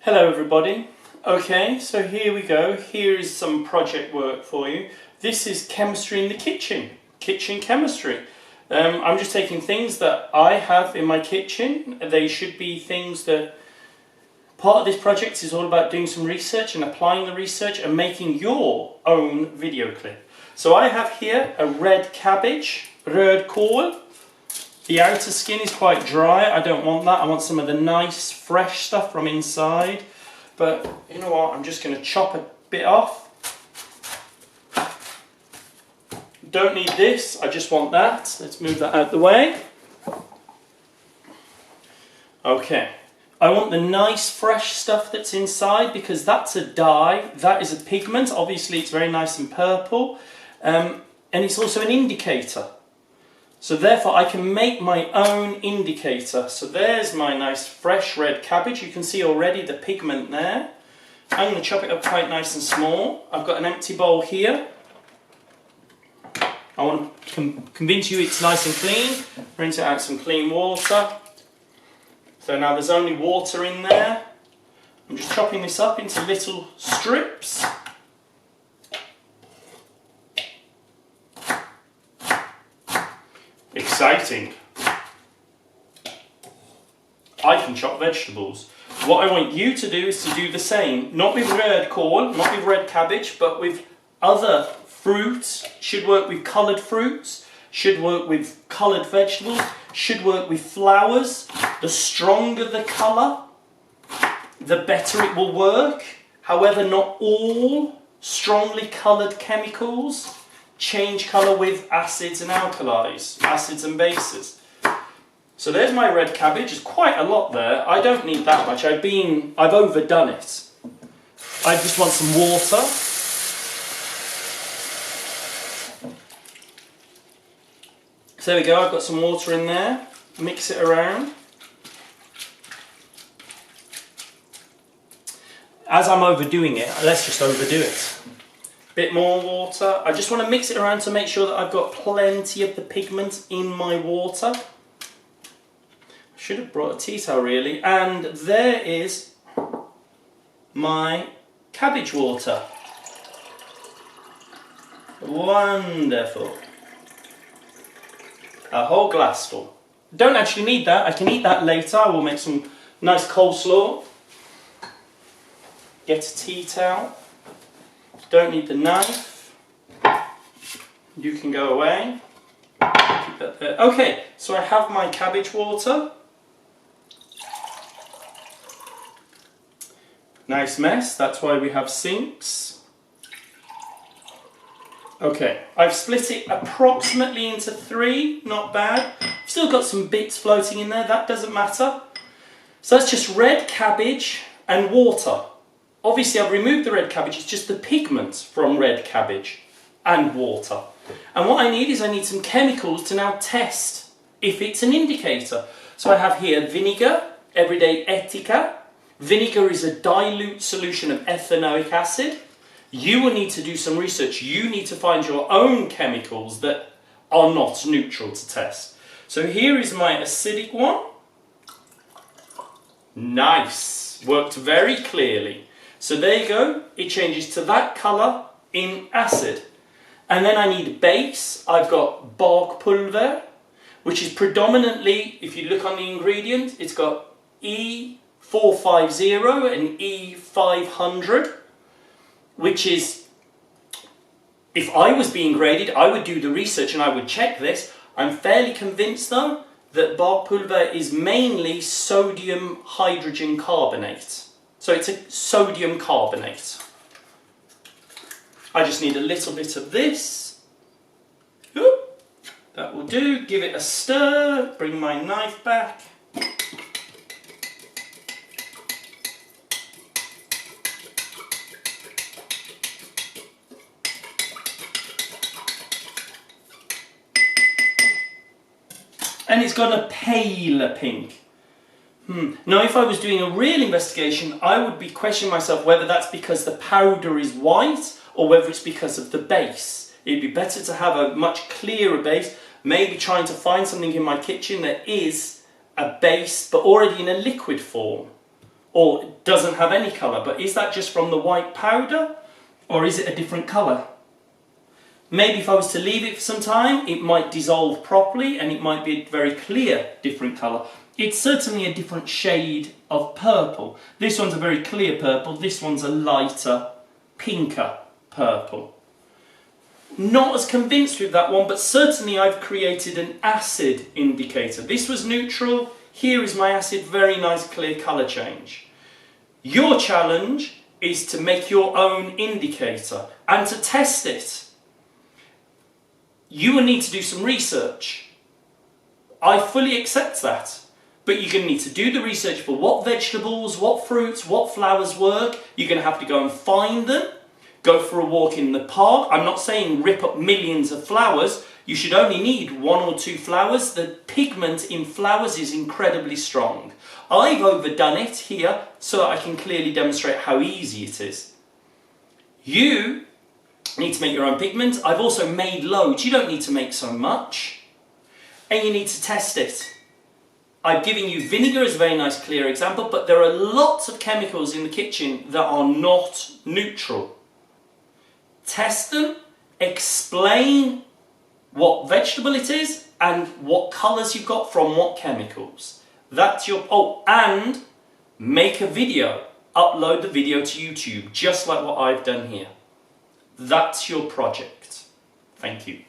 Hello everybody. Okay, so here we go. Here is some project work for you. This is chemistry in the kitchen chemistry. I'm just taking things that I have in my kitchen. They should be things that, part of this project is all about doing some research and applying the research and making your own video clip. So I have here a red cabbage, rödkål. The outer skin is quite dry, I don't want that, I want some of the nice fresh stuff from inside. But you know what, I'm just going to chop a bit off. Don't need this, I just want that. Let's move that out the way. Okay, I want the nice fresh stuff that's inside because that's a dye, that is a pigment. Obviously it's very nice and purple, and it's also an indicator. So therefore I can make my own indicator. So there's my nice fresh red cabbage. You can see already the pigment there. I'm going to chop it up quite nice and small. I've got an empty bowl here. I want to convince you it's nice and clean. Rinse it out some clean water. So now there's only water in there. I'm just chopping this up into little strips. Exciting. I can chop vegetables. What I want you to do is to do the same. Not with rödkål, not with red cabbage, but with other fruits. Should work with coloured fruits. Should work with coloured vegetables. Should work with flowers. The stronger the colour, the better it will work. However, not all strongly coloured chemicals change colour with acids and alkalis, acids and bases. So there's my red cabbage. There's quite a lot there. I don't need that much. I've overdone it. I just want some water. So there we go. I've got some water in there. Mix it around. As I'm overdoing it, let's just overdo it. Bit more water. I just want to mix it around to make sure that I've got plenty of the pigment in my water. I should have brought a tea towel really. And there is my cabbage water. Wonderful. A whole glass full. Don't actually need that. I can eat that later. I will make some nice coleslaw. Get a tea towel. Don't need the knife. You can go away. Keep that there. Okay, so I have my cabbage water. Nice mess, that's why we have sinks. Okay, I've split it approximately into 3, not bad. Still got some bits floating in there, that doesn't matter. So that's just red cabbage and water. Obviously I've removed the red cabbage, it's just the pigment from red cabbage and water. And what I need is I need some chemicals to now test if it's an indicator. So I have here vinegar, everyday etica. Vinegar is a dilute solution of ethanoic acid. You will need to do some research. You need to find your own chemicals that are not neutral to test. So here is my acidic one. Nice, worked very clearly. So there you go, it changes to that colour in acid. And then I need base. I've got barkpulver, which is predominantly, if you look on the ingredient, it's got E450 and E500, which is, if I was being graded, I would do the research and I would check this. I'm fairly convinced though that barkpulver is mainly sodium hydrogen carbonate. So it's a sodium carbonate. I just need a little bit of this. That will do. Give it a stir. Bring my knife back. And it's got a paler pink. Now if I was doing a real investigation, I would be questioning myself whether that's because the powder is white or whether it's because of the base. It'd be better to have a much clearer base, maybe trying to find something in my kitchen that is a base but already in a liquid form. or doesn't have any colour, but is that just from the white powder or is it a different colour? Maybe if I was to leave it for some time, it might dissolve properly and it might be a very clear different colour. It's certainly a different shade of purple. This one's a very clear purple, this one's a lighter, pinker purple. Not as convinced with that one, but certainly I've created an acid indicator. This was neutral, here is my acid, very nice clear colour change. Your challenge is to make your own indicator and to test it. You will need to do some research. I fully accept that. But you're going to need to do the research for what vegetables, what fruits, what flowers work. You're going to have to go and find them. Go for a walk in the park. I'm not saying rip up millions of flowers. You should only need 1 or 2 flowers. The pigment in flowers is incredibly strong. I've overdone it here so that I can clearly demonstrate how easy it is. You need to make your own pigment. I've also made loads. You don't need to make so much. And you need to test it. I've given you vinegar as a very nice clear example, but there are lots of chemicals in the kitchen that are not neutral. Test them, explain what vegetable it is and what colours you've got from what chemicals. That's your, and make a video. Upload the video to YouTube, just like what I've done here. That's your project. Thank you.